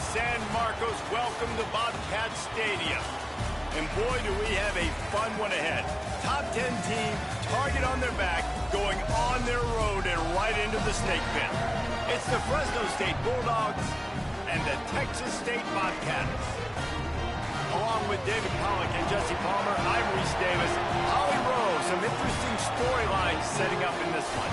San Marcos, welcome to Bobcat Stadium. And boy, do we have a fun one ahead. Top 10 team, target on their back, going on their road and right into the snake pit. It's the Fresno State Bulldogs and the Texas State Bobcats. Along with David Pollack and Jesse Palmer, I'm Reese Davis. Holly Rowe, some interesting storylines setting up in this one.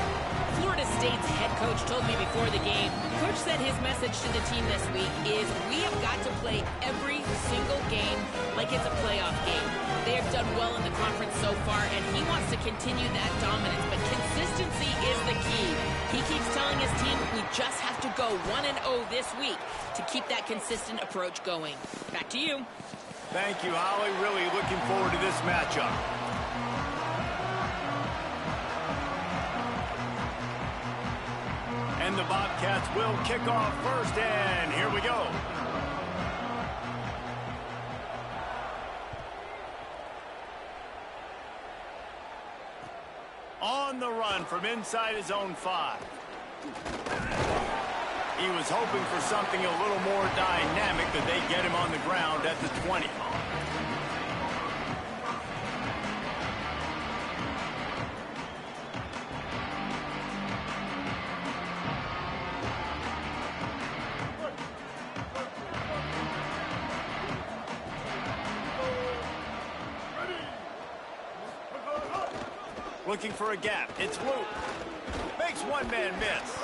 Florida State's head coach told me before the game, Coach said his message to the team this week is we have got to play every single game like it's a playoff game. They have done well in the conference so far, and he wants to continue that dominance, but consistency is the key. He keeps telling his team we just have to go 1-0 this week to keep that consistent approach going. Back to you. Thank you, Holly. Really looking forward to this matchup. And the Bobcats will kick off first, and here we go. On the run from inside his own 5. He was hoping for something a little more dynamic, but they get him on the ground at the 20. Looking for a gap. It's Luke. Makes one man miss.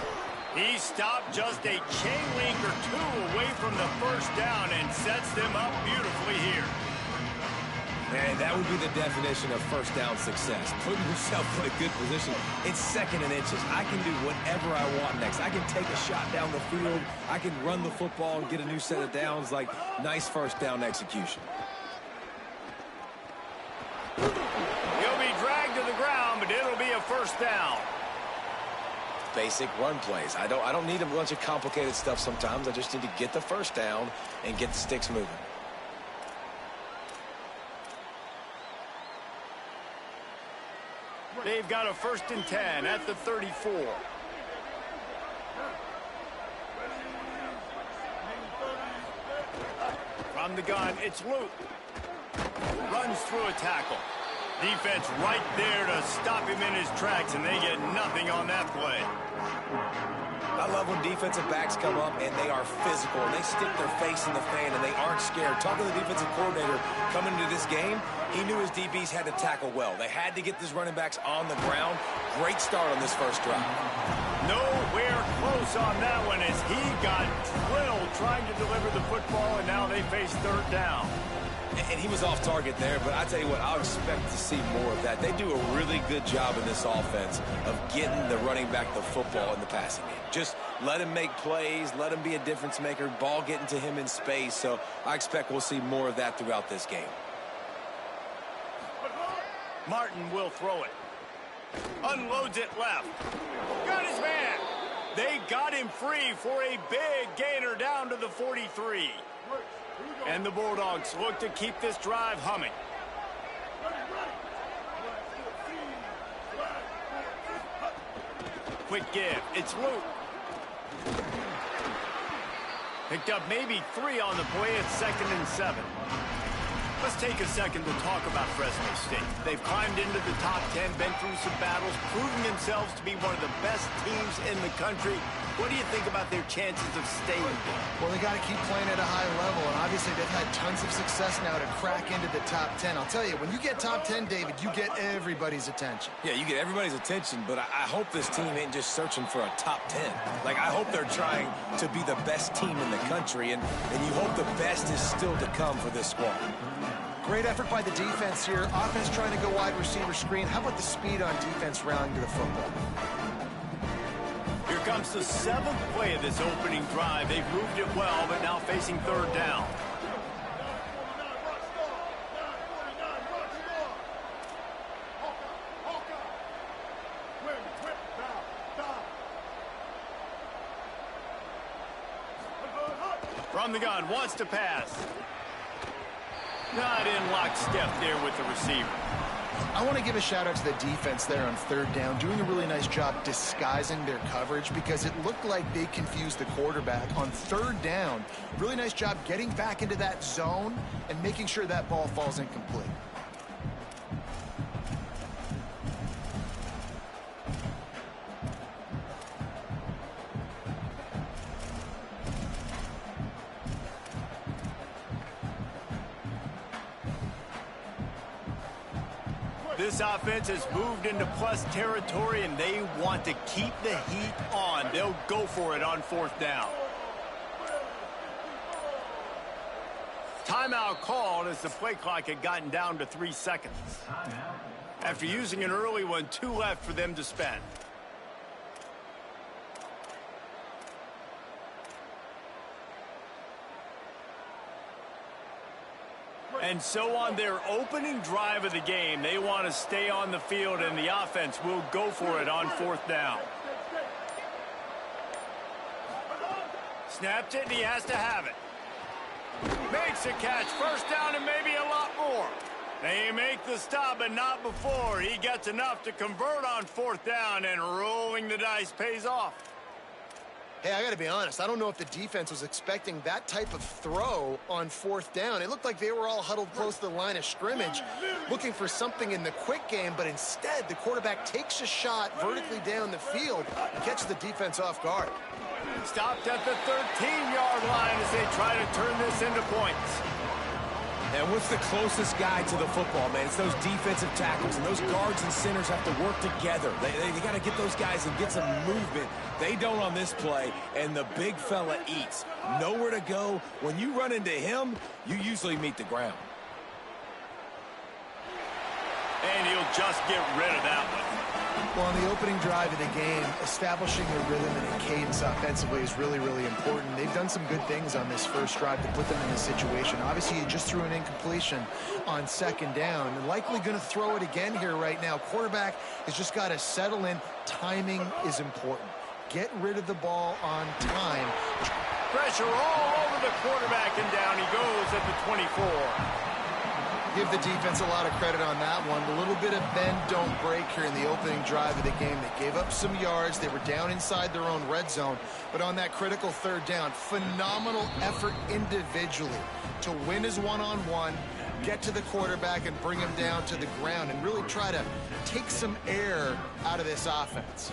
He stopped just a chain link or two away from the first down and sets them up beautifully here. Man, that would be the definition of first down success. Putting yourself in a good position. It's second and inches. I can do whatever I want next. I can take a shot down the field. I can run the football and get a new set of downs. Like, nice first down execution. He'll be dragged to the ground, but it'll be a first down. Basic run plays. I don't need a bunch of complicated stuff sometimes. I just need to get the first down and get the sticks moving. They've got a 1st and 10 at the 34. From the gun, it's Luke. Runs through a tackle. Defense right there to stop him in his tracks, and they get nothing on that play. I love when defensive backs come up and they are physical and they stick their face in the fan and they aren't scared. Talking to the defensive coordinator coming into this game, he knew his DBs had to tackle well. They had to get these running backs on the ground. Great start on this first drive. Nowhere close on that one as he got drilled trying to deliver the football, and now they face 3rd down. And he was off target there, but I tell you what, I'll expect to see more of that. They do a really good job in this offense of getting the running back the football in the passing game. Just let him make plays, let him be a difference maker, ball getting to him in space. So I expect we'll see more of that throughout this game. Martin will throw it. Unloads it left. Got his man. They got him free for a big gainer down to the 43. And the Bulldogs look to keep this drive humming. Quick give. It's Luke. Picked up maybe 3 on the play at 2nd and 7. Let's take a second to talk about Fresno State. They've climbed into the top 10, been through some battles, proving themselves to be one of the best teams in the country. What do you think about their chances of staying there? Well, they got to keep playing at a high level, and obviously they've had tons of success now to crack into the top 10. I'll tell you, when you get top 10, David, you get everybody's attention. Yeah, you get everybody's attention, but I hope this team ain't just searching for a top 10. Like, I hope they're trying to be the best team in the country, and you hope the best is still to come for this squad. Great effort by the defense here. Offense trying to go wide receiver screen. How about the speed on defense rallying to the football? Here comes the 7th play of this opening drive. They've moved it well, but now facing 3rd down. From the gun, wants to pass. Not in lockstep there with the receiver. I want to give a shout out to the defense there on third down, doing a really nice job disguising their coverage because it looked like they confused the quarterback on third down. Really nice job getting back into that zone and making sure that ball falls incomplete. This offense has moved into plus territory, and they want to keep the heat on. They'll go for it on fourth down. Timeout called as the play clock had gotten down to 3 seconds. After using an early one, 2 left for them to spend. And so on their opening drive of the game, they want to stay on the field, and the offense will go for it on fourth down. Snapped it, and he has to have it. Makes a catch, first down, and maybe a lot more. They make the stop, but not before. He gets enough to convert on fourth down, and rolling the dice pays off. Hey, I got to be honest. I don't know if the defense was expecting that type of throw on fourth down. It looked like they were all huddled close to the line of scrimmage, looking for something in the quick game, but instead the quarterback takes a shot vertically down the field and catches the defense off guard. Stopped at the 13-yard line as they try to turn this into points. And what's the closest guy to the football, man? It's those defensive tackles, and those guards and centers have to work together. They got to get those guys and get some movement. They don't on this play, and the big fella eats. Nowhere to go. When you run into him, you usually meet the ground. And he'll just get rid of that one. Well, on the opening drive of the game, establishing a rhythm and a cadence offensively is really, really important. They've done some good things on this first drive to put them in this situation. Obviously, you just threw an incompletion on second down. They're likely going to throw it again here right now. Quarterback has just got to settle in. Timing is important. Get rid of the ball on time. Pressure all over the quarterback, and down he goes at the 24. Give the defense a lot of credit on that one. A little bit of bend, don't break here in the opening drive of the game. They gave up some yards. They were down inside their own red zone. But on that critical third down, phenomenal effort individually to win his one-on-one, get to the quarterback and bring him down to the ground and really try to take some air out of this offense.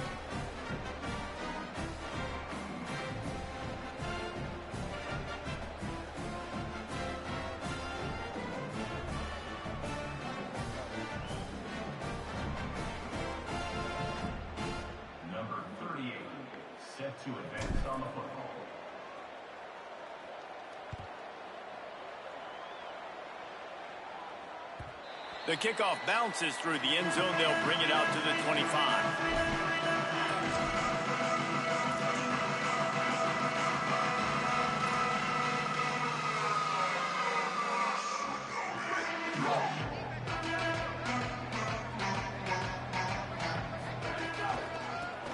To advance on the football. The kickoff bounces through the end zone. They'll bring it out to the 25.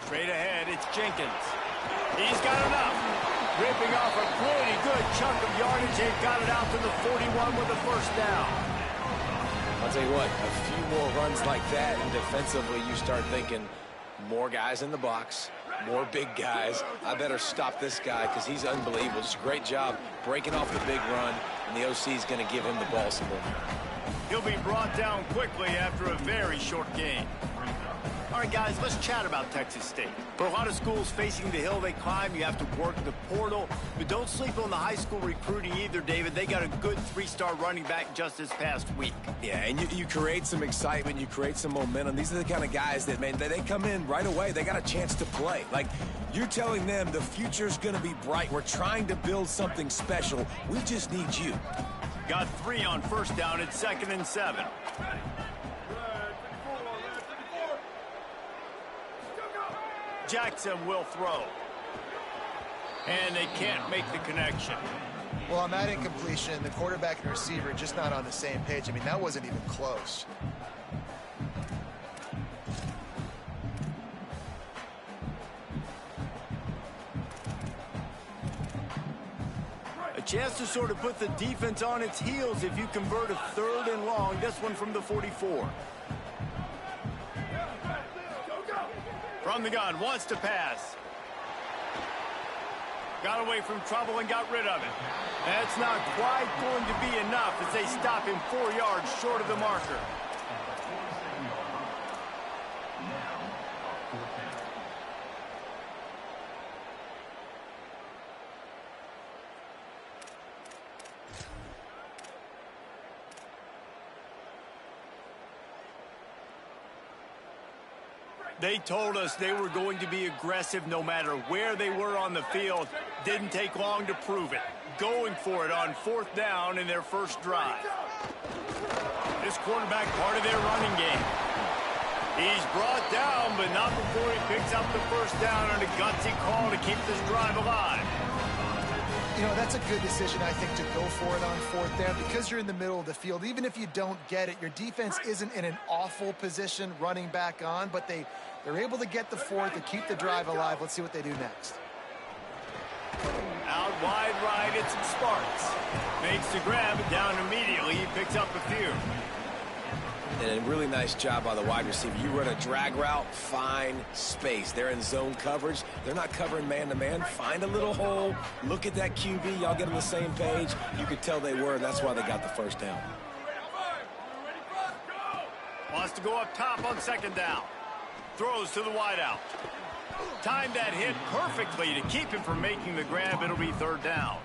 Straight ahead, it's Jenkins. He's got enough. Ripping off a pretty good chunk of yardage. They've got it out to the 41 with the first down. I'll tell you what, a few more runs like that, and defensively you start thinking more guys in the box, more big guys. I better stop this guy because he's unbelievable. Just a great job breaking off the big run, and the OC is going to give him the ball some more. He'll be brought down quickly after a very short game. All right, guys, let's chat about Texas State. For a lot of schools facing the hill they climb, you have to work the portal. But don't sleep on the high school recruiting either, David. They got a good 3-star running back just this past week. Yeah, and you create some excitement, you create some momentum. These are the kind of guys that, man, they come in right away. They got a chance to play. Like, you're telling them the future's going to be bright. We're trying to build something special. We just need you. Got 3 on first down. It's 2nd and 7. Jackson will throw. And they can't make the connection. Well, on that incompletion, the quarterback and receiver are just not on the same page. I mean, that wasn't even close. A chance to sort of put the defense on its heels if you convert a 3rd and long. This one from the 44. From the gun, wants to pass. Got away from trouble and got rid of it. That's not quite going to be enough as they stop him 4 yards short of the marker. They told us they were going to be aggressive no matter where they were on the field. Didn't take long to prove it. Going for it on 4th down in their first drive. This quarterback part of their running game. He's brought down, but not before he picks up the first down on a gutsy call to keep this drive alive. You know, that's a good decision, I think, to go for it on 4th down because you're in the middle of the field. Even if you don't get it, your defense isn't in an awful position running back on, but they're able to get the 4th to keep the drive alive. Let's see what they do next. Out wide right, it's Sparks. Makes the grab, down immediately. He picks up a few. And a really nice job by the wide receiver. You run a drag route, find space. They're in zone coverage. They're not covering man-to-man. Find a little hole. Look at that QB. Y'all get on the same page. You could tell they were, and that's why they got the first down. Wants to go up top on 2nd down. Throws to the wideout. Timed that hit perfectly to keep him from making the grab. It'll be 3rd down.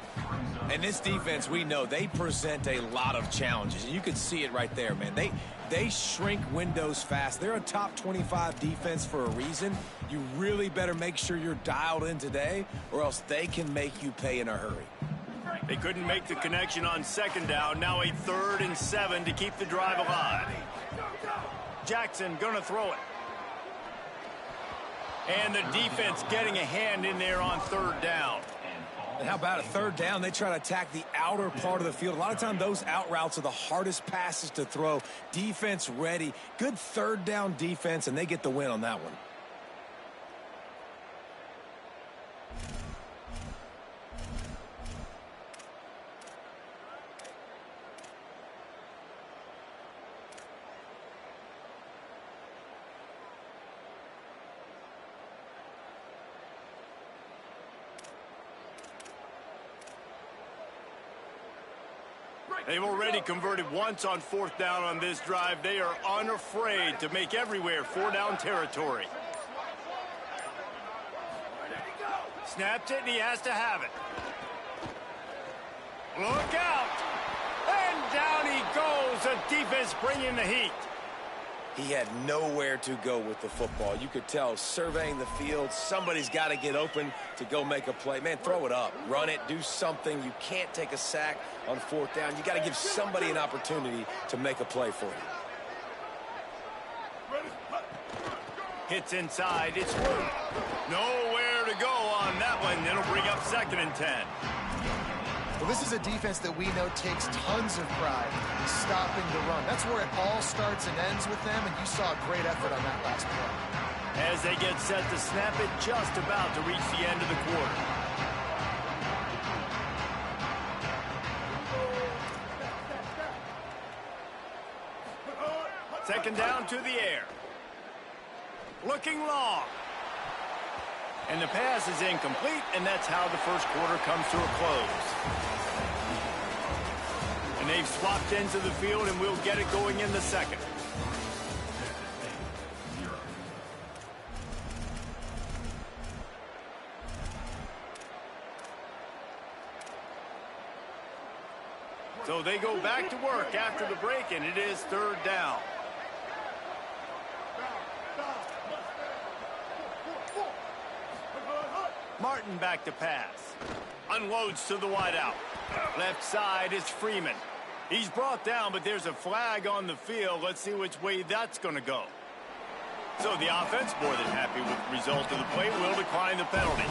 And this defense, we know, they present a lot of challenges. And you can see it right there, man. They shrink windows fast. They're a top 25 defense for a reason. You really better make sure you're dialed in today, or else they can make you pay in a hurry. They couldn't make the connection on 2nd down. Now a 3rd and 7 to keep the drive alive. Jackson gonna throw it. And the defense getting a hand in there on 3rd down. And how about a 3rd down? They try to attack the outer part of the field. A lot of time those out routes are the hardest passes to throw. Defense ready. Good 3rd down defense, and they get the win on that one. They've already converted once on 4th down on this drive. They are unafraid to make everywhere 4-down territory. Snaps it, and he has to have it. Look out! And down he goes. The defense bringing the heat. He had nowhere to go with the football. You could tell, surveying the field, somebody's got to get open to go make a play. Man, throw it up. Run it. Do something. You can't take a sack on 4th down. You got to give somebody an opportunity to make a play for you. Hits inside. It's Wood. Nowhere to go on that one. It'll bring up 2nd and 10. Well, this is a defense that we know takes tons of pride in stopping the run. That's where it all starts and ends with them, and you saw a great effort on that last play. As they get set to snap it, just about to reach the end of the quarter. Second down to the air. Looking long. And the pass is incomplete, and that's how the first quarter comes to a close. And they've swapped ends of the field, and we'll get it going in the second. So they go back to work after the break, and it is 3rd down. Martin back to pass. Unloads to the wideout. Left side is Freeman. He's brought down, but there's a flag on the field. Let's see which way that's going to go. So the offense, more than happy with the result of the play, will decline the penalty.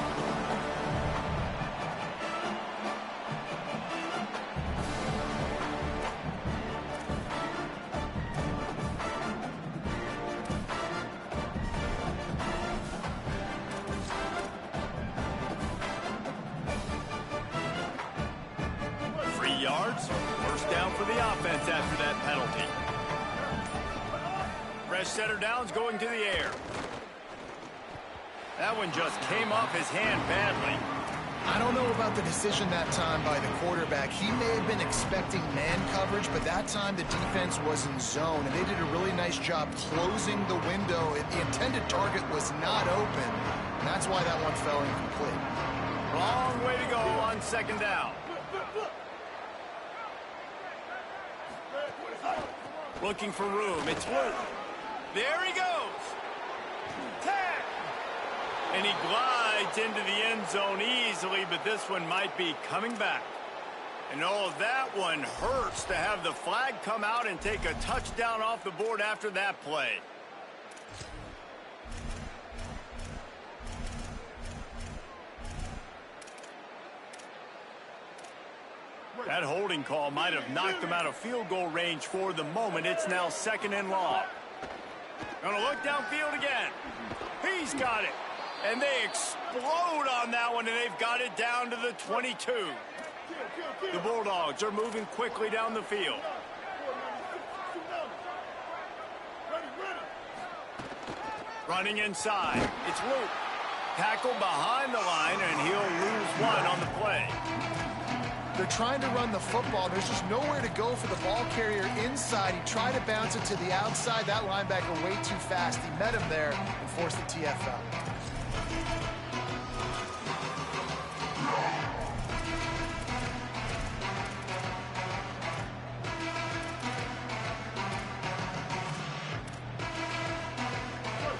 Yards. First down for the offense after that penalty. Fresh setter downs going to the air. That one just came off his hand badly. I don't know about the decision that time by the quarterback. He may have been expecting man coverage, but that time the defense was in zone, and they did a really nice job closing the window. The intended target was not open, and that's why that one fell incomplete. Long way to go on second down. Looking for room. It's Luke. There he goes. Tag. And he glides into the end zone easily, but this one might be coming back. And oh, that one hurts to have the flag come out and take a touchdown off the board after that play. That holding call might have knocked him out of field goal range for the moment. It's now second and long. Gonna look downfield again. He's got it. And they explode on that one, and they've got it down to the 22. The Bulldogs are moving quickly down the field. Running inside. It's Luke. Tackle behind the line, and he'll lose one on the play. They're trying to run the football. There's just nowhere to go for the ball carrier inside. He tried to bounce it to the outside. That linebacker way too fast. He met him there and forced the TFL.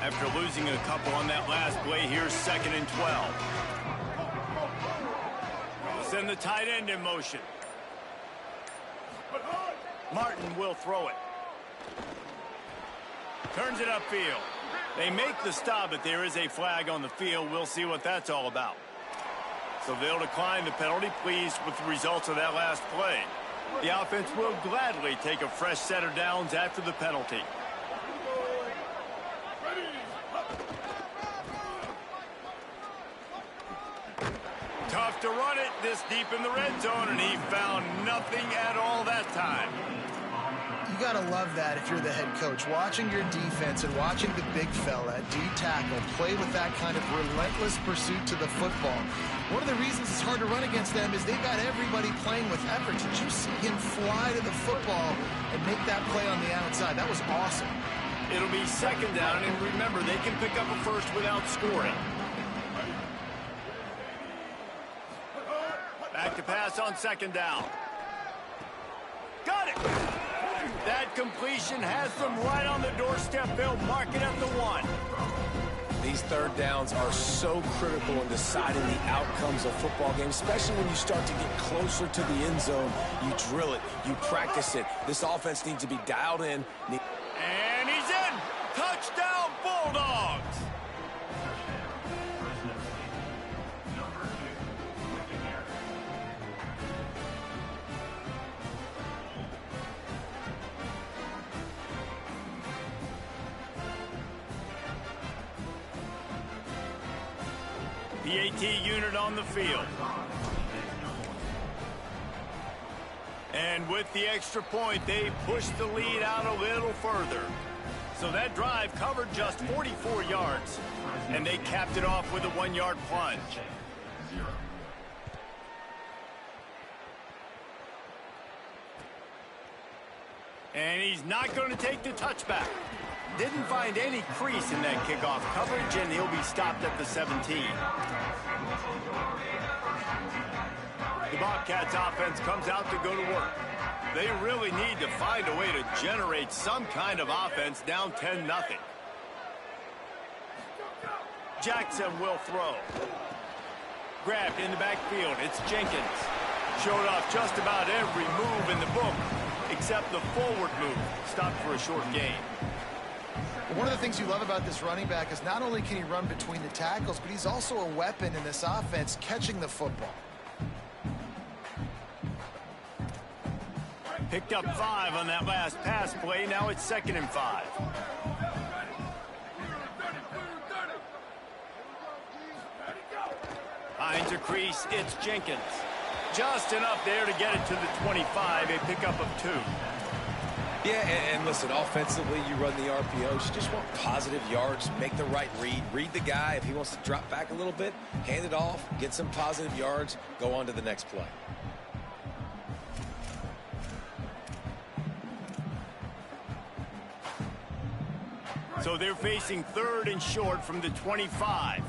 After losing a couple on that last play, here's second and 12. Send the tight end in motion. Martin will throw it. Turns it upfield. They make the stop, but there is a flag on the field. We'll see what that's all about. So they'll decline the penalty, pleased with the results of that last play. The offense will gladly take a fresh set of downs after the penalty. Tough to run it this deep in the red zone, and he found nothing at all that time. You got to love that if you're the head coach. Watching your defense and watching the big fella, D-tackle, play with that kind of relentless pursuit to the football. One of the reasons it's hard to run against them is they've got everybody playing with effort. Did you see him fly to the football and make that play on the outside? That was awesome. It'll be second down, and remember, they can pick up a first without scoring. Back to pass on second down. Got it! That completion has them right on the doorstep. They'll mark it at the 1. These third downs are so critical in deciding the outcomes of football games, especially when you start to get closer to the end zone. You drill it. You practice it. This offense needs to be dialed in. And he's in! Touchdown, Bulldogs! The AT unit on the field. And with the extra point, they pushed the lead out a little further. So that drive covered just 44 yards, and they capped it off with a 1-yard plunge. And he's not going to take the touchback. Didn't find any crease in that kickoff coverage, and he'll be stopped at the 17. The Bobcats offense comes out to go to work. They really need to find a way to generate some kind of offense down 10-0. Jackson will throw. Grabbed in the backfield. It's Jenkins. Showed off just about every move in the book except the forward move. Stopped for a short gain. One of the things you love about this running back is not only can he run between the tackles, but he's also a weapon in this offense catching the football. Picked up 5 on that last pass play. Now it's second and 5. Finds a crease. It's Jenkins. Just enough there to get it to the 25. A pickup of 2. Yeah, and listen, offensively, you run the RPOs. You just want positive yards, make the right read the guy. If he wants to drop back a little bit, hand it off, get some positive yards, go on to the next play. So they're facing 3rd and short from the 25.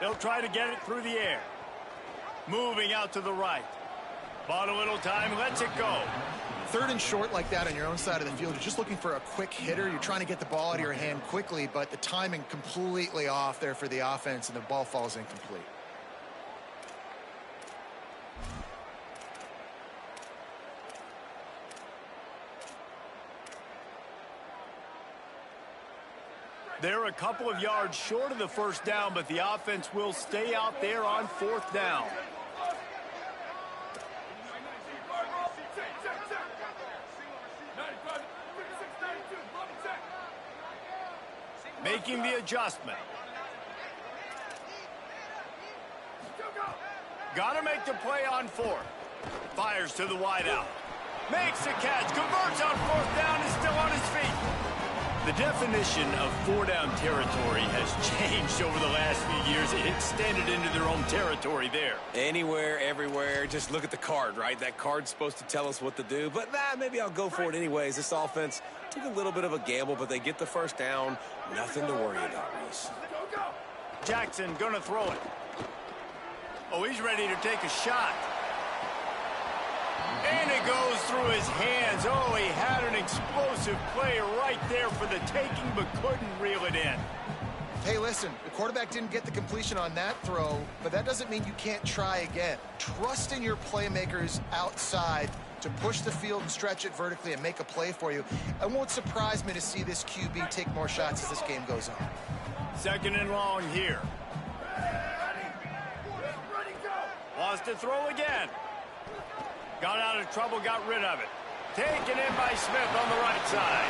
They'll try to get it through the air. Moving out to the right. Bought a little time, lets it go. 3rd and short like that on your own side of the field. You're just looking for a quick hitter. You're trying to get the ball out of your hand quickly, but the timing completely off there for the offense, and the ball falls incomplete. They're a couple of yards short of the first down, but the offense will stay out there on 4th down. Making the adjustment. Got to make the play on 4th. Fires to the wideout. Makes the catch. Converts on 4th down. Is still on his feet. The definition of 4-down territory has changed over the last few years. It extended into their own territory there. Anywhere, everywhere, just look at the card, right? That card's supposed to tell us what to do, but maybe I'll go for it anyways. This offense took a little bit of a gamble, but they get the first down. Nothing to worry about, Reese. Jackson gonna throw it. Oh, he's ready to take a shot. And it goes through his hands. Oh, he had an explosive play right there for the taking, but couldn't reel it in. Hey, listen, the quarterback didn't get the completion on that throw, but that doesn't mean you can't try again. Trust in your playmakers outside to push the field and stretch it vertically and make a play for you. It won't surprise me to see this QB take more shots as this game goes on. 2nd and long here. Wants to throw again. Got out of trouble, got rid of it. Taken in by Smith on the right side.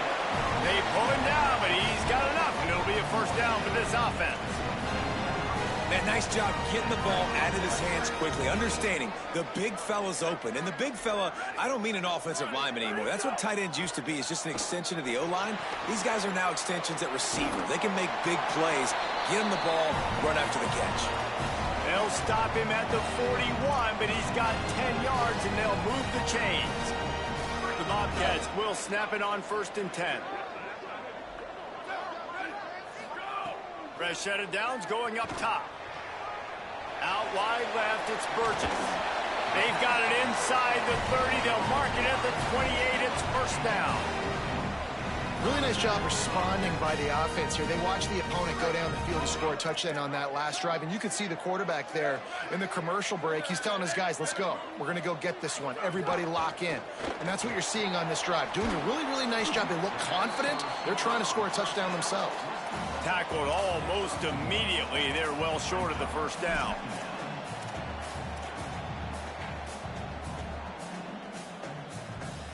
They pull him down, but he's got enough, and it'll be a first down for this offense. Man, nice job getting the ball out of his hands quickly, understanding the big fella's open. And the big fella, I don't mean an offensive lineman anymore. That's what tight ends used to be, is just an extension of the O-line. These guys are now extensions at receiver. They can make big plays, get him the ball, run after the catch. They'll stop him at the 41, but he's got 10 yards, and they'll move the chains. The Bobcats will snap it on 1st and 10. Fresh set of downs going up top. Out wide left, it's Burgess. They've got it inside the 30. They'll mark it at the 28. It's first down. Really nice job responding by the offense here. They watched the opponent go down the field to score a touchdown on that last drive, and you could see the quarterback there in the commercial break. He's telling his guys, let's go. We're going to go get this one. Everybody lock in. And that's what you're seeing on this drive. Doing a really, really nice job. They look confident. They're trying to score a touchdown themselves. Tackled almost immediately. They're well short of the first down.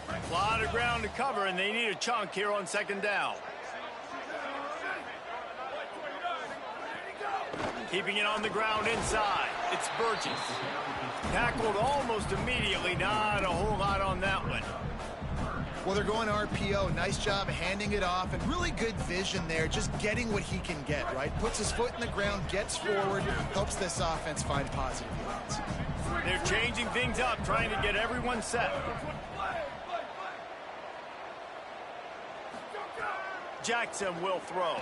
A lot of ground to cover, and they need a chunk here on 2nd down. Keeping it on the ground inside. It's Burgess. Tackled almost immediately. Not a whole lot on that one. Well, they're going RPO. Nice job handing it off, and really good vision there, just getting what he can get, right? Puts his foot in the ground, gets forward, helps this offense find positive yards. They're changing things up, trying to get everyone set. Jackson will throw.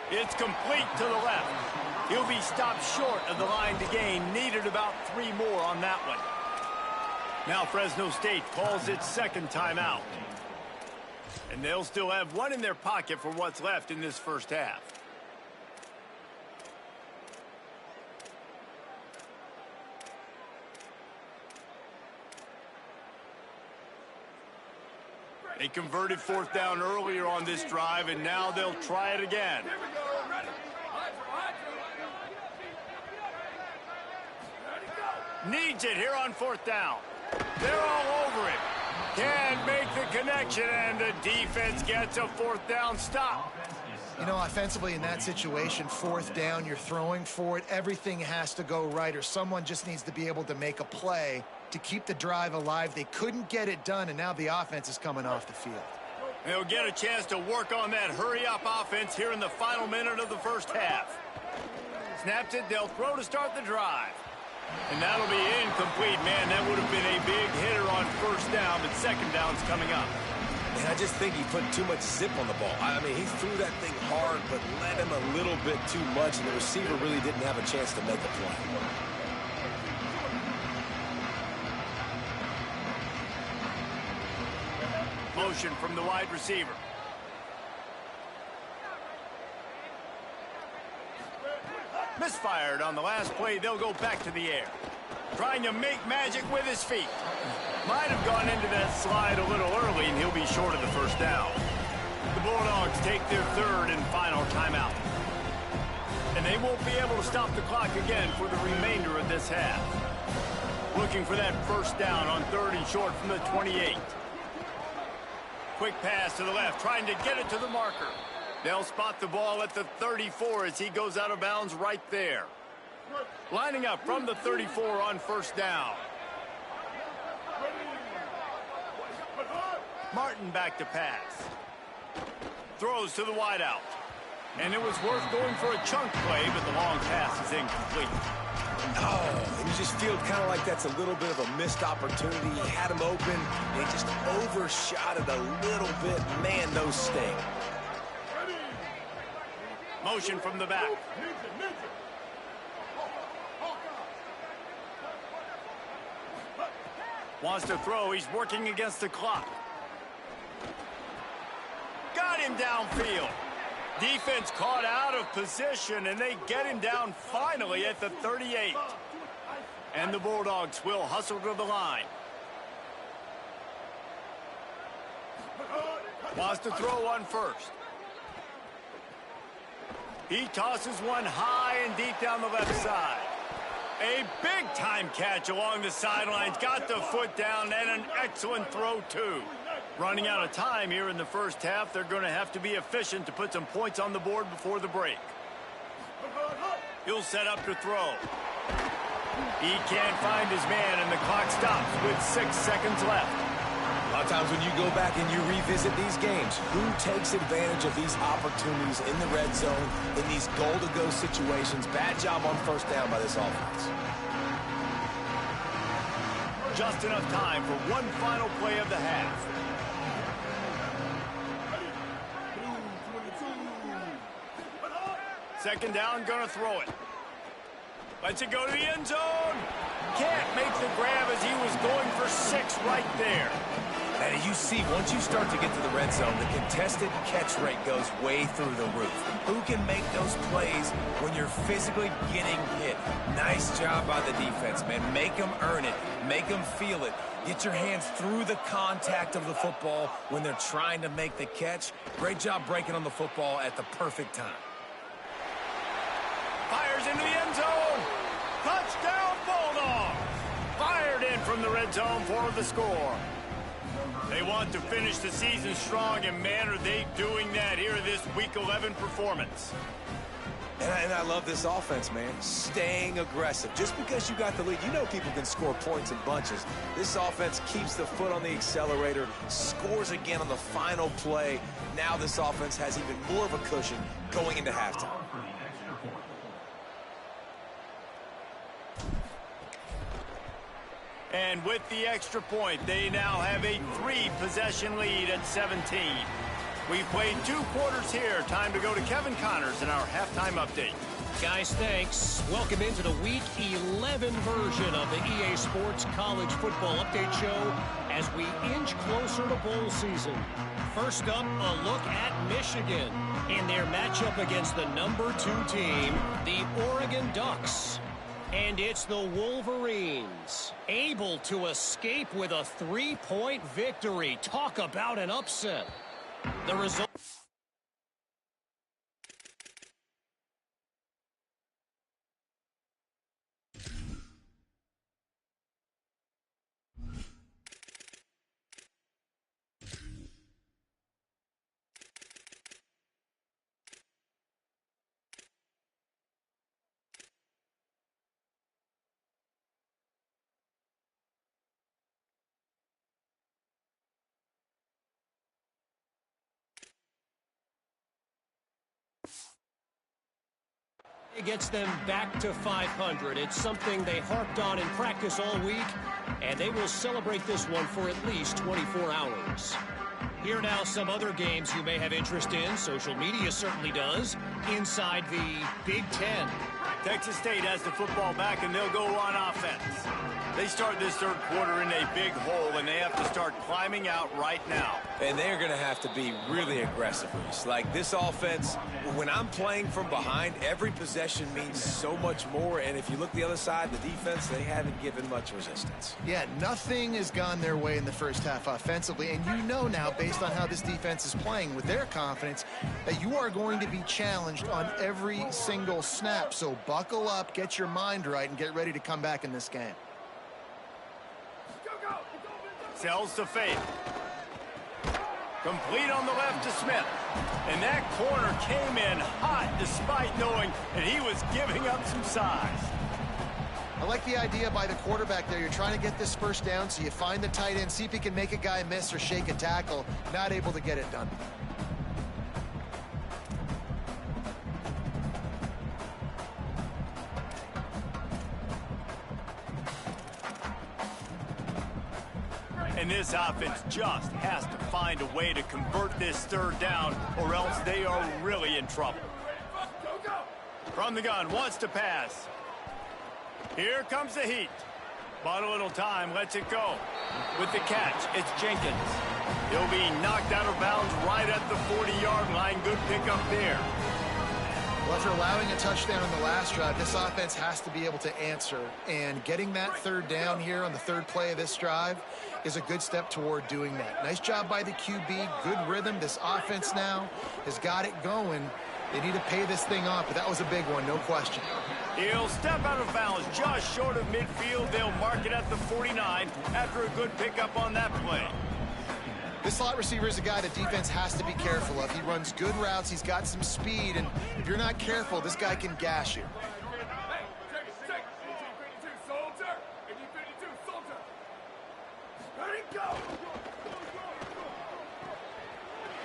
It's complete to the left. He'll be stopped short of the line to gain. Needed about 3 more on that one. Now Fresno State calls its 2nd timeout. And they'll still have 1 in their pocket for what's left in this first half. They converted 4th down earlier on this drive, and now they'll try it again. Needs it here on 4th down. They're all over him. Can't make the connection, and the defense gets a 4th down stop. You know, offensively in that situation, fourth down, you're throwing for it. Everything has to go right, or someone just needs to be able to make a play to keep the drive alive. They couldn't get it done, and now the offense is coming off the field. They'll get a chance to work on that hurry-up offense here in the final minute of the first half. Snaps it, they'll throw to start the drive. And that'll be incomplete, man. That would have been a big hitter on first down, but second down's coming up. And I just think he put too much zip on the ball. I mean, he threw that thing hard, but let him a little bit too much, and the receiver really didn't have a chance to make a play. Motion from the wide receiver. Misfired on the last play. They'll go back to the air. Trying to make magic with his feet. Might have gone into that slide a little early, and he'll be short of the first down. The Bulldogs take their third and final timeout. And they won't be able to stop the clock again for the remainder of this half. Looking for that first down on third and short from the 28. Quick pass to the left, trying to get it to the marker. They'll spot the ball at the 34 as he goes out of bounds right there. Lining up from the 34 on first down. Martin back to pass. Throws to the wideout. And it was worth going for a chunk play, but the long pass is incomplete. Oh, and you just feel kind of like that's a little bit of a missed opportunity. He had him open, and he just overshot it a little bit. Man, those sting. Motion from the back. Wants to throw. He's working against the clock. Got him downfield. Defense caught out of position, and they get him down finally at the 38. And the Bulldogs will hustle to the line. Wants to throw on first. He tosses one high and deep down the left side. A big-time catch along the sidelines. Got the foot down, and an excellent throw, too. Running out of time here in the first half. They're going to have to be efficient to put some points on the board before the break. He'll set up to throw. He can't find his man, and the clock stops with 6 seconds left. A lot of times when you go back and you revisit these games, who takes advantage of these opportunities in the red zone, in these goal-to-go situations? Bad job on first down by this offense. Just enough time for one final play of the half. Second down, gonna throw it. Lets it go to the end zone. Can't make the grab as he was going for 6 right there. And as you see, once you start to get to the red zone, the contested catch rate goes way through the roof. Who can make those plays when you're physically getting hit? Nice job by the defense, man. Make them earn it. Make them feel it. Get your hands through the contact of the football when they're trying to make the catch. Great job breaking on the football at the perfect time. Fires into the end zone. Touchdown, Bulldogs. Fired in from the red zone for the score. They want to finish the season strong, and man, are they doing that here in this Week 11 performance. And I love this offense, man. Staying aggressive. Just because you got the lead, you know people can score points in bunches. This offense keeps the foot on the accelerator, scores again on the final play. Now this offense has even more of a cushion going into halftime. And with the extra point, they now have a 3-possession lead at 17. We've played 2 quarters here. Time to go to Kevin Connors in our halftime update. Guys, thanks. Welcome into the Week 11 version of the EA Sports College Football Update Show as we inch closer to bowl season. First up, a look at Michigan in their matchup against the number 2 team, the Oregon Ducks. And it's the Wolverines, able to escape with a 3-point victory. Talk about an upset. The result... It gets them back to 500. It's something they harped on in practice all week, and they will celebrate this one for at least 24 hours. Here now some other games you may have interest in. Social media certainly does. Inside the Big Ten. Texas State has the football back, and they'll go on offense. They start this third quarter in a big hole, and they have to start climbing out right now. And they're going to have to be really aggressive. Like this offense, when I'm playing from behind, every possession means so much more. And if you look the other side, the defense, they haven't given much resistance. Yeah, nothing has gone their way in the first half offensively. And you know now, based on how this defense is playing with their confidence, that you are going to be challenged on every single snap. So buckle up, get your mind right, and get ready to come back in this game. Sells to Faith. Complete on the left to Smith. And that corner came in hot despite knowing that he was giving up some size. I like the idea by the quarterback there. You're trying to get this first down, so you find the tight end, see if he can make a guy miss or shake a tackle. Not able to get it done. And this offense just has to find a way to convert this third down, or else they are really in trouble. From the gun, wants to pass. Here comes the heat. Bought a little time, lets it go. With the catch, it's Jenkins. He'll be knocked out of bounds right at the 40-yard line. Good pickup there. Well, after allowing a touchdown in the last drive, this offense has to be able to answer. And getting that third down here on the third play of this drive is a good step toward doing that. Nice job by the QB. Good rhythm. This offense now has got it going. They need to pay this thing off, but that was a big one, no question. He'll step out of bounds just short of midfield. They'll mark it at the 49 after a good pickup on that play. This slot receiver is a guy the defense has to be careful of. He runs good routes. He's got some speed, and if you're not careful, this guy can gash you.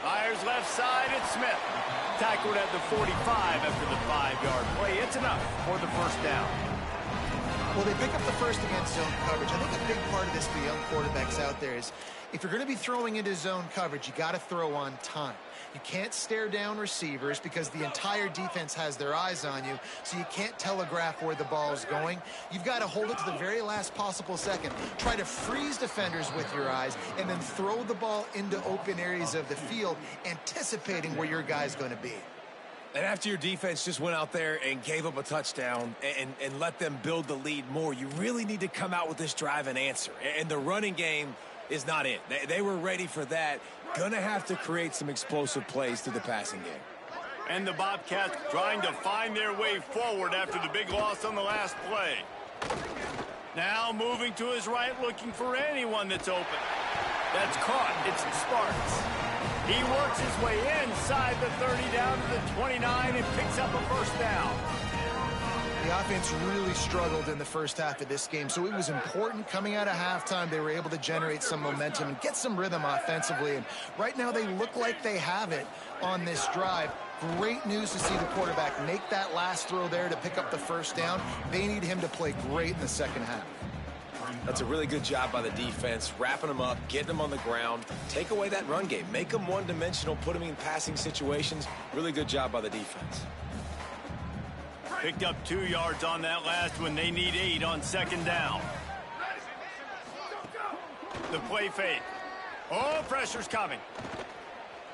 Fires left side, it's Smith. Tackled at the 45 after the 5-yard play. It's enough for the first down. Well, they pick up the first against zone coverage. I think a big part of this for young quarterbacks out there is if you're going to be throwing into zone coverage, you got to throw on time. You can't stare down receivers because the entire defense has their eyes on you, so you can't telegraph where the ball is going. You've got to hold it to the very last possible second. Try to freeze defenders with your eyes and then throw the ball into open areas of the field, anticipating where your guy's going to be. And after your defense just went out there and gave up a touchdown and let them build the lead more, you really need to come out with this drive and answer. And the running game is not it. They were ready for that. Gonna have to create some explosive plays through the passing game. And the Bobcats trying to find their way forward after the big loss on the last play. Now moving to his right, looking for anyone that's open. That's caught. It's Sparks. He works his way inside the 30 down to the 29 and picks up a first down. The offense really struggled in the first half of this game, so it was important coming out of halftime. They were able to generate some momentum and get some rhythm offensively, and right now they look like they have it on this drive. Great news to see the quarterback make that last throw there to pick up the first down. They need him to play great in the second half. That's a really good job by the defense, wrapping them up, getting them on the ground, take away that run game, make them one-dimensional, put them in passing situations. Really good job by the defense. Picked up 2 yards on that last one. They need 8 on second down. The play fake. Oh, pressure's coming.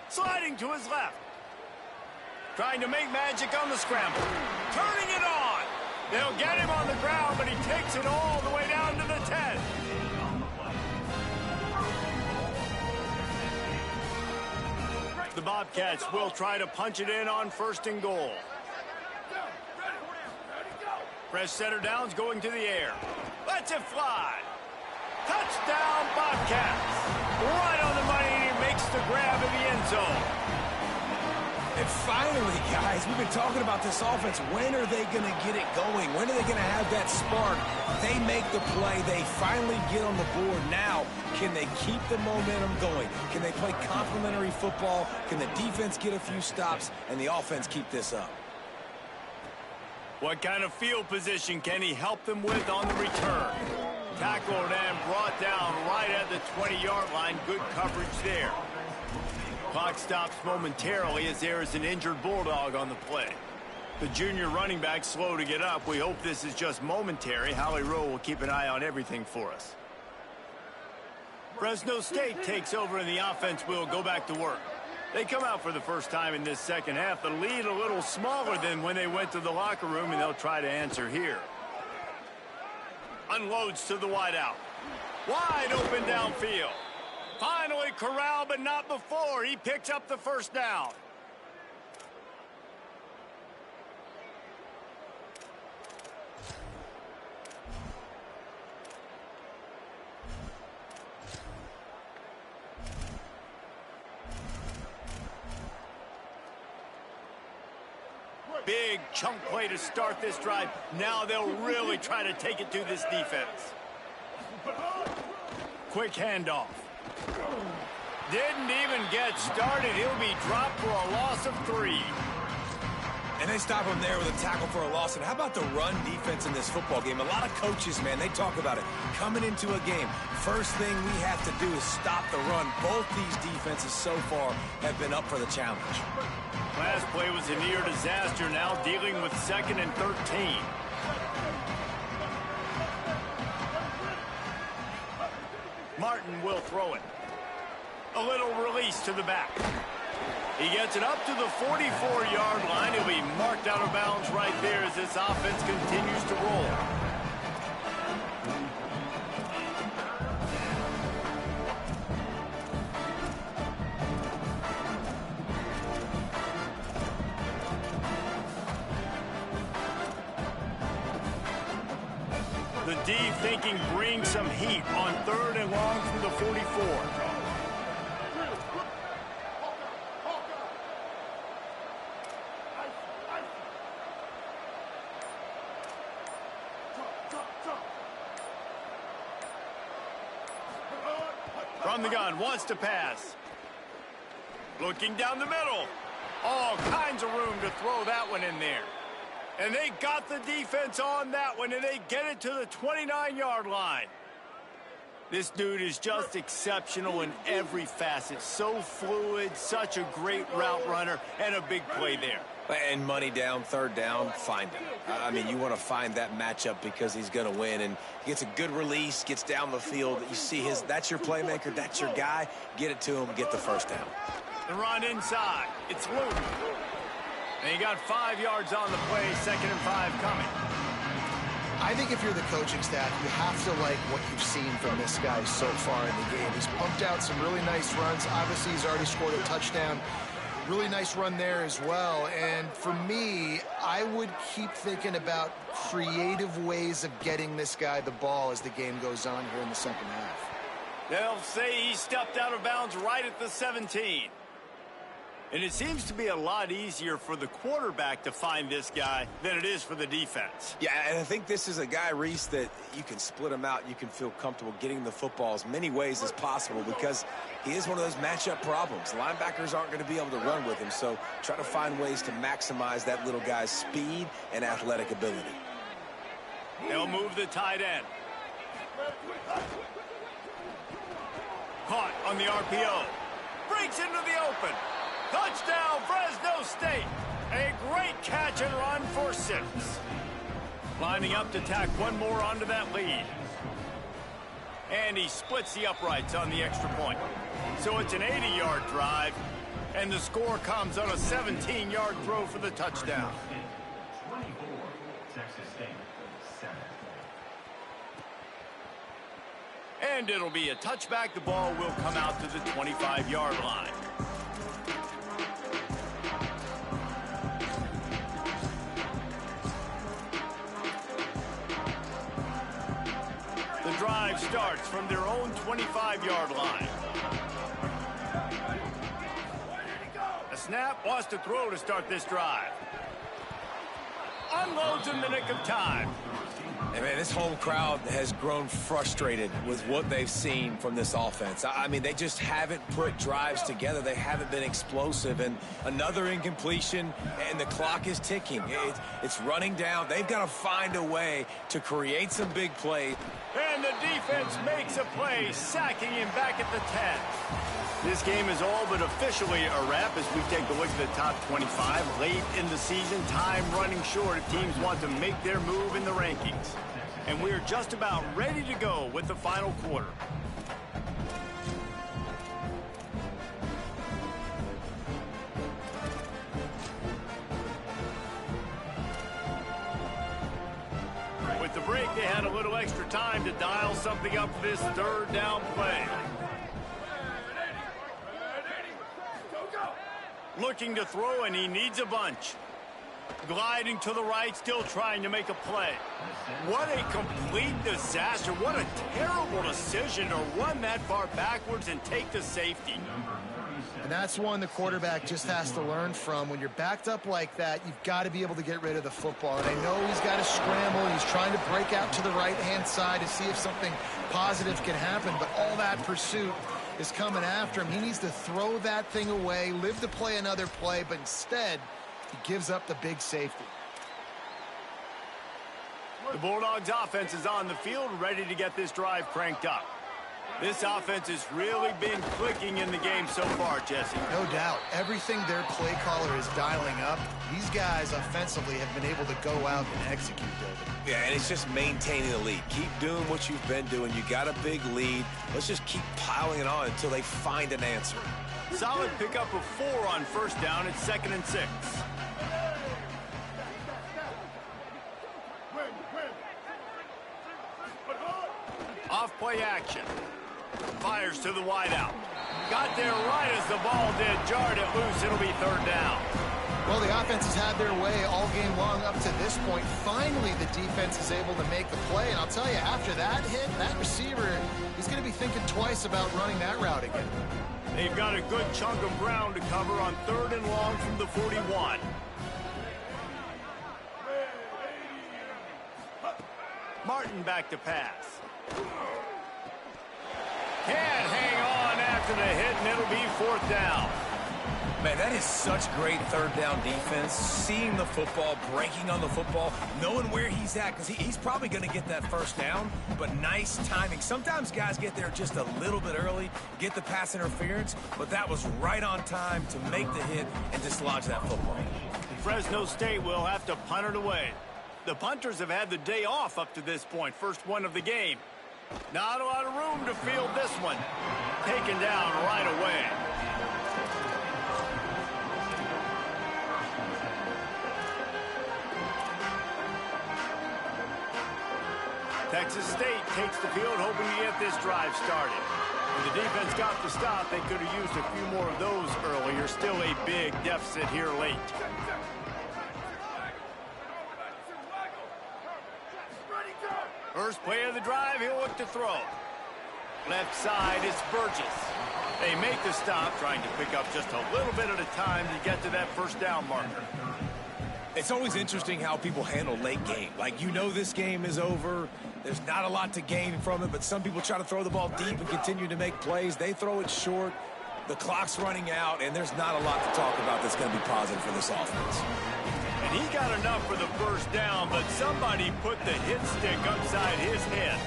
Sliding to his left. Trying to make magic on the scramble. Turning it on. They'll get him on the ground, but he takes it all the way down to the 10. The Bobcats will try to punch it in on first and goal. Fresh center downs going to the air. Lets it fly. Touchdown, Bobcats. Right on the money, and he makes the grab in the end zone. And finally, guys, we've been talking about this offense. When are they going to get it going? When are they going to have that spark? They make the play. They finally get on the board. Now, can they keep the momentum going? Can they play complementary football? Can the defense get a few stops and the offense keep this up? What kind of field position can he help them with on the return? Tackled and brought down right at the 20-yard line. Good coverage there. Clock stops momentarily as there is an injured Bulldog on the play. The junior running back slow to get up. We hope this is just momentary. Howie Rowe will keep an eye on everything for us. Fresno State takes over and the offense will go back to work. They come out for the first time in this second half. The lead a little smaller than when they went to the locker room, and they'll try to answer here. Unloads to the wideout. Wide open downfield. Finally corralled, but not before. He picks up the first down. Big chunk play to start this drive. Now they'll really try to take it to this defense. Quick handoff. Didn't even get started. He'll be dropped for a loss of 3. And they stop him there with a tackle for a loss. And how about the run defense in this football game? A lot of coaches, man, they talk about it. Coming into a game, first thing we have to do is stop the run. Both these defenses so far have been up for the challenge. Last play was a near disaster, now dealing with 2nd and 13. Martin will throw it. A little release to the back. He gets it up to the 44-yard line. He'll be marked out of bounds right there as this offense continues to roll. The deep thinking brings some heat on 3rd and long from the 44. From the gun, wants to pass. Looking down the middle. All kinds of room to throw that one in there. And they got the defense on that one, and they get it to the 29-yard line. This dude is just exceptional in every facet. So fluid, such a great route runner, and a big play there. And money down, 3rd down, find him. I mean, you want to find that matchup because he's going to win. And he gets a good release, gets down the field. You see that's your playmaker, that's your guy. Get it to him, get the first down. The run inside. It's Luke. And he got 5 yards on the play, 2nd and 5 coming. I think if you're the coaching staff, you have to like what you've seen from this guy so far in the game. He's pumped out some really nice runs. Obviously, he's already scored a touchdown. Really nice run there as well. And for me, I would keep thinking about creative ways of getting this guy the ball as the game goes on here in the second half. They'll say he stepped out of bounds right at the 17. And it seems to be a lot easier for the quarterback to find this guy than it is for the defense. Yeah, and I think this is a guy, Reese, that you can split him out. You can feel comfortable getting the football as many ways as possible because he is one of those matchup problems. Linebackers aren't going to be able to run with him, so try to find ways to maximize that little guy's speed and athletic ability. They'll move the tight end. Caught on the RPO. Breaks into the open. Touchdown, Fresno State. A great catch and run for 6. Lining up to tack one more onto that lead. And he splits the uprights on the extra point. So it's an 80-yard drive, and the score comes on a 17-yard throw for the touchdown. 24, Texas State, 7. And it'll be a touchback. The ball will come out to the 25-yard line. The drive starts from their own 25-yard line. A snap, wants to throw to start this drive. Unloads in the nick of time. And, man, this home crowd has grown frustrated with what they've seen from this offense. I mean, they just haven't put drives together. They haven't been explosive. And another incompletion, and the clock is ticking. It's running down. They've got to find a way to create some big plays. And the defense makes a play, sacking him back at the 10. This game is all but officially a wrap as we take a look at the top 25. Late in the season, time running short if teams want to make their move in the rankings. And we're just about ready to go with the final quarter. With the break, they had a little extra time to dial something up for this third down play. Looking to throw, and he needs a bunch. Gliding to the right, still trying to make a play. What a complete disaster. What a terrible decision to run that far backwards and take the safety. And that's one the quarterback just has to learn from. When you're backed up like that, you've got to be able to get rid of the football. And I know he's got to scramble. He's trying to break out to the right-hand side to see if something positive can happen. But all that pursuit is coming after him. He needs to throw that thing away, live to play another play, but instead he gives up the big safety. The Bulldogs offense is on the field, ready to get this drive cranked up. This offense has really been clicking in the game so far, Jesse. No doubt. Everything their play caller is dialing up, these guys offensively have been able to go out and execute, David. Yeah, and it's just maintaining the lead. Keep doing what you've been doing. You got a big lead. Let's just keep piling it on until they find an answer. Solid pickup of 4 on first down. It's 2nd and 6. Off play action. Fires to the wideout. Got there right as the ball did. Jarred it loose. It'll be 3rd down. Well, the offense has had their way all game long up to this point. Finally, the defense is able to make the play. And I'll tell you, after that hit, that receiver, he's going to be thinking twice about running that route again. They've got a good chunk of ground to cover on 3rd and long from the 41. Martin back to pass. Can't hang on after the hit, and it'll be 4th down. Man, that is such great 3rd down defense. Seeing the football, breaking on the football, knowing where he's at, because he's probably going to get that 1st down, but nice timing. Sometimes guys get there just a little bit early, get the pass interference, but that was right on time to make the hit and dislodge that football. Fresno State will have to punt it away. The punters have had the day off up to this point, first one of the game. Not a lot of room to field this one. Taken down right away. Texas State takes the field, hoping to get this drive started. When the defense got the stop, they could have used a few more of those earlier. Still a big deficit here late. First play of the drive, he'll look to throw. Left side, it's Burgess. They make the stop, trying to pick up just a little bit at a time to get to that 1st down marker. It's always interesting how people handle late game. Like, you know this game is over. There's not a lot to gain from it, but some people try to throw the ball deep and continue to make plays. They throw it short. The clock's running out, and there's not a lot to talk about that's going to be positive for this offense. And he got enough for the 1st down, but somebody put the hit stick upside his head.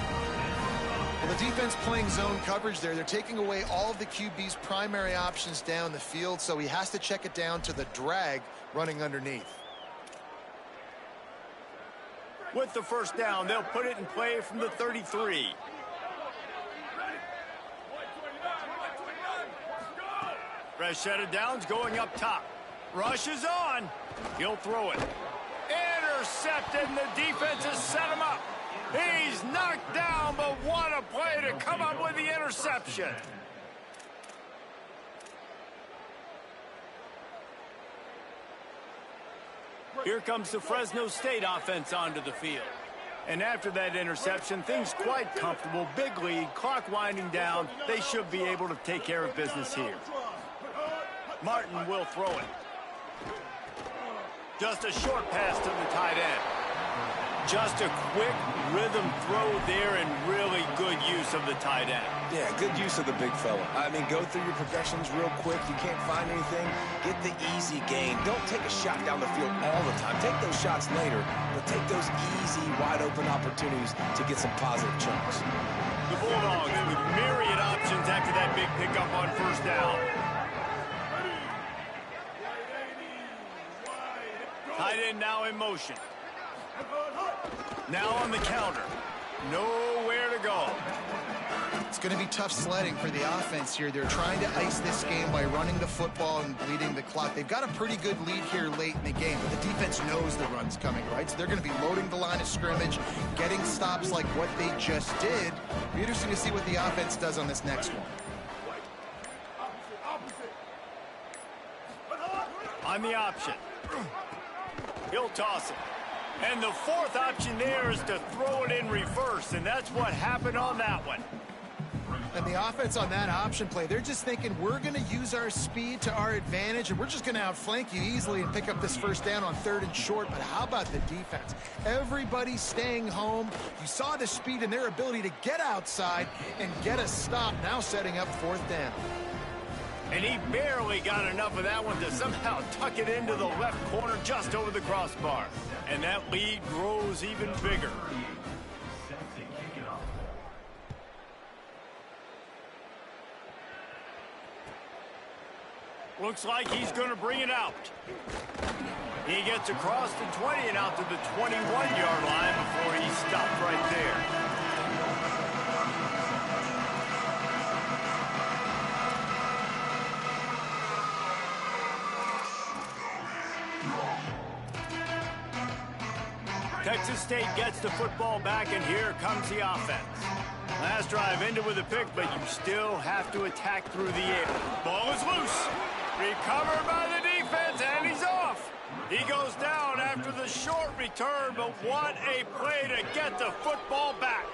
Well, the defense playing zone coverage there. They're taking away all of the QB's primary options down the field, so he has to check it down to the drag running underneath. With the 1st down, they'll put it in play from the 33. Fresh set of downs going up top. Rush is on. He'll throw it. Intercepted, and the defense has set him up. He's knocked down, but what a play to come up with the interception. Here comes the Fresno State offense onto the field. And after that interception, things quite comfortable. Big lead, clock winding down. They should be able to take care of business here. Martin will throw it. Just a short pass to the tight end. Just a quick rhythm throw there and really good use of the tight end. Yeah, good use of the big fella. I mean, go through your progressions real quick. You can't find anything. Get the easy gain. Don't take a shot down the field all the time. Take those shots later, but take those easy, wide-open opportunities to get some positive chunks. The Bulldogs with myriad options after that big pickup on first down. Tight end now in motion. Now on the counter. Nowhere to go. It's going to be tough sledding for the offense here. They're trying to ice this game by running the football and bleeding the clock. They've got a pretty good lead here late in the game, but the defense knows the run's coming, right? So they're going to be loading the line of scrimmage, getting stops like what they just did. It'll be interesting to see what the offense does on this next one. On the option. He'll toss it. And the fourth option there is to throw it in reverse, and that's what happened on that one. And the offense on that option play, they're just thinking we're going to use our speed to our advantage, and we're just going to outflank you easily and pick up this first down on 3rd and short. But how about the defense? Everybody's staying home. You saw the speed and their ability to get outside and get a stop, now setting up 4th down. And he barely got enough of that one to somehow tuck it into the left corner just over the crossbar. And that lead grows even bigger. Looks like he's going to bring it out. He gets across the 20 and out to the 21-yard line before he stopped right there. Texas State gets the football back, and here comes the offense. Last drive ended with a pick, but you still have to attack through the air. Ball is loose. Recovered by the defense, and he's off. He goes down after the short return, but what a play to get the football back.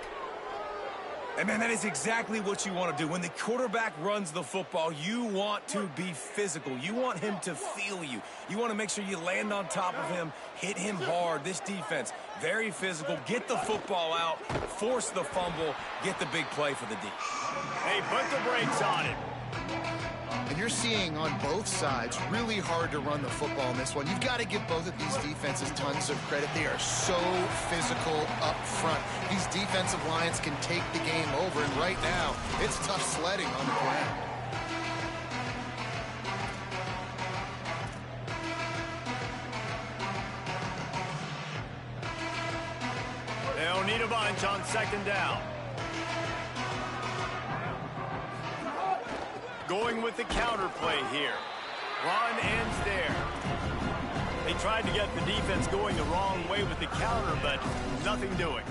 And, man, that is exactly what you want to do. When the quarterback runs the football, you want to be physical. You want him to feel you. You want to make sure you land on top of him, hit him hard. This defense, very physical. Get the football out, force the fumble, get the big play for the D. They put the brakes on it. And you're seeing on both sides really hard to run the football in this one. You've got to give both of these defenses tons of credit. They are so physical up front. These defensive lines can take the game over, and right now it's tough sledding on the ground. They'll need a bunch on 2nd down. Going with the counter play here. Run ends there. They tried to get the defense going the wrong way with the counter, but nothing doing.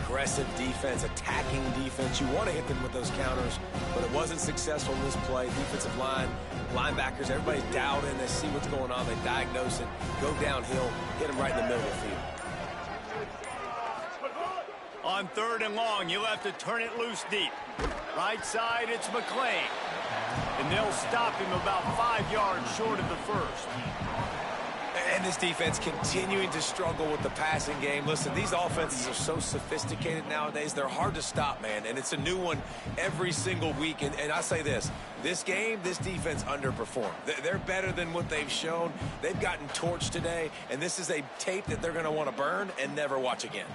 Aggressive defense, attacking defense. You want to hit them with those counters, but it wasn't successful in this play. Defensive line, linebackers, everybody's dialed in. They see what's going on. They diagnose it, go downhill, hit them right in the middle of the field. On 3rd and long, you'll have to turn it loose deep. Right side, it's McClain. And they'll stop him about 5 yards short of the first. And this defense continuing to struggle with the passing game. Listen, these offenses are so sophisticated nowadays. They're hard to stop, man. And it's a new one every single week. And I say this game, this defense underperformed. They're better than what they've shown. They've gotten torched today. And this is a tape that they're going to want to burn and never watch again.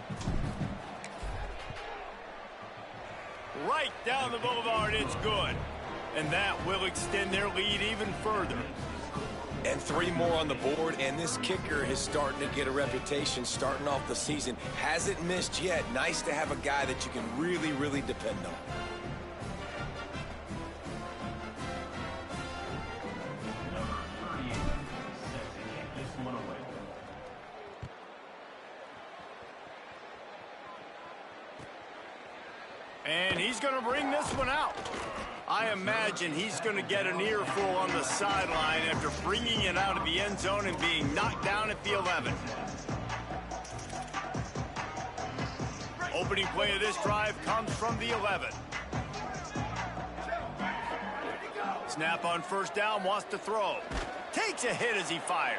Right down the boulevard, it's good. And that will extend their lead even further. And 3 more on the board, and this kicker is starting to get a reputation starting off the season. Hasn't missed yet. Nice to have a guy that you can really, really depend on. And he's going to bring this one out. I imagine he's going to get an earful on the sideline after bringing it out of the end zone and being knocked down at the 11. Opening play of this drive comes from the 11. Snap on 1st down, wants to throw. Takes a hit as he fires.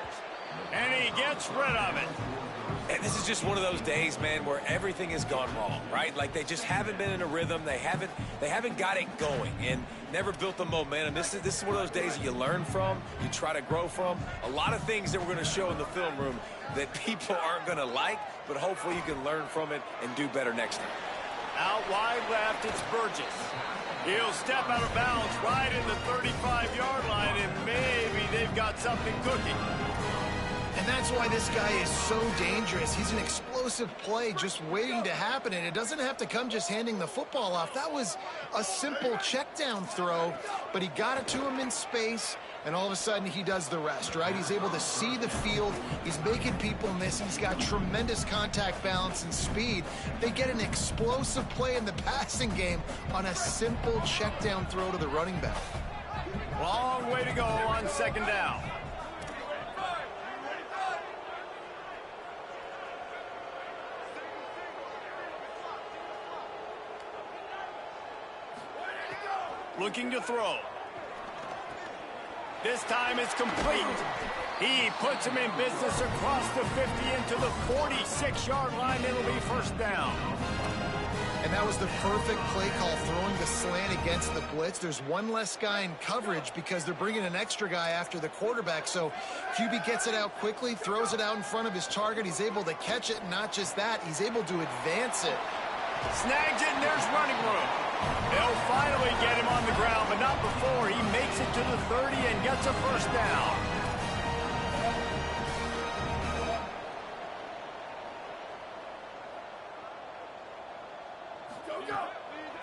And he gets rid of it. And this is just one of those days, man, where everything has gone wrong, right? Like they just haven't been in a rhythm. They haven't got it going and never built the momentum. This is one of those days that you learn from, you try to grow from. A lot of things that we're going to show in the film room that people aren't going to like, but hopefully you can learn from it and do better next time. Out wide left, it's Burgess. He'll step out of bounds right in the 35-yard line, and maybe they've got something cooking. And that's why this guy is so dangerous. He's an explosive play just waiting to happen, and it doesn't have to come just handing the football off. That was a simple check down throw, but he got it to him in space, and all of a sudden he does the rest, right? He's able to see the field. He's making people miss. He's got tremendous contact balance and speed. They get an explosive play in the passing game on a simple check down throw to the running back. Long way to go on second down. Looking to throw. This time it's complete. He puts him in business across the 50 into the 46-yard line. It'll be first down. And that was the perfect play call, throwing the slant against the blitz. There's one less guy in coverage because they're bringing an extra guy after the quarterback. So QB gets it out quickly, throws it out in front of his target. He's able to catch it, and not just that, he's able to advance it. Snags it, and there's running room. They'll finally get him on the ground, but not before he makes it to the 30 and gets a first down.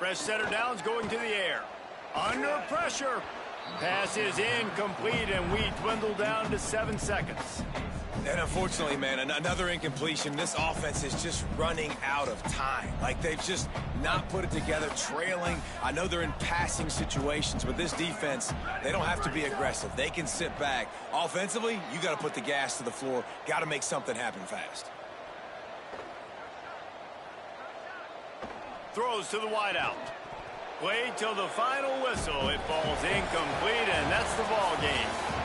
Fresh setter downs going to the air. Under pressure. Pass is incomplete, and we dwindle down to 7 seconds. And unfortunately, man, another incompletion. This offense is just running out of time. Like, they've just not put it together, trailing. I know they're in passing situations, but this defense, they don't have to be aggressive. They can sit back. Offensively, you got to put the gas to the floor. Got to make something happen fast. Throws to the wideout. Wait till the final whistle. It falls incomplete, and that's the ball game.